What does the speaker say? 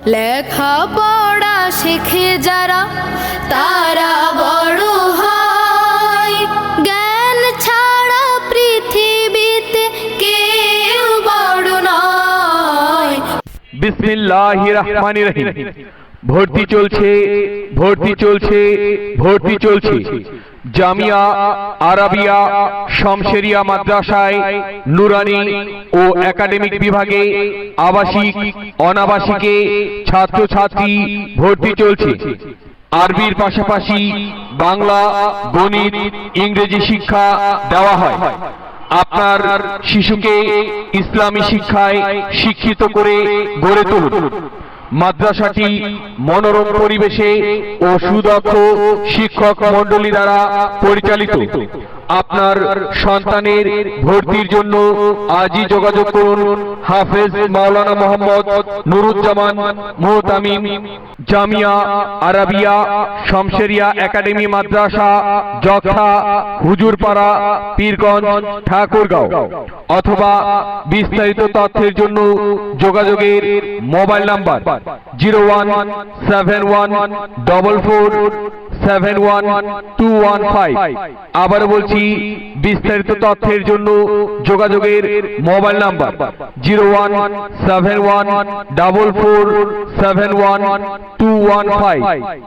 লেখাপড়া শিখে যারা তারা বড় হয়, জ্ঞান ছাড়া পৃথিবীতে কেউ বড় নয়। বিসমিল্লাহির রহমানির রহিম। ভর্তি চলছে, ভর্তি চলছে, ভর্তি চলছে। জামিয়া আরাবিয়া শমশেরিয়া মাদ্রাসায় নুরানি ও একাডেমিক বিভাগে আবাসিক অনাবাসিকে ছাত্রছাত্রী ভর্তি চলছে। আরবির পাশাপাশি বাংলা, গণিত, ইংরেজি শিক্ষা দেওয়া হয়। আপনার শিশুকে ইসলামী শিক্ষায় শিক্ষিত করে গড়ে তুলুন। মাদ্রাসাটি মনোরম পরিবেশে ও সুদক্ষ শিক্ষক মণ্ডলী দ্বারা পরিচালিত। আপনার সন্তানের ভর্তির জন্য আজই যোগাযোগ করুন হাফেজ মাওলানা মোহাম্মদ নুরুজ্জামান মুহতামিম, জামিয়া আরাবিয়া শমশেরিয়া একাডেমি মাদ্রাসা, যক্ষ্মা, হুজুরপাড়া, পীরগঞ্জ, ঠাকুরগাঁও। অথবা বিস্তারিত তথ্যের জন্য যোগাযোগের মোবাইল নাম্বার 017144711215। আবার বলছি, বিস্তারিত তথ্যের জন্য যোগাযোগের মোবাইল নাম্বার 017144711215।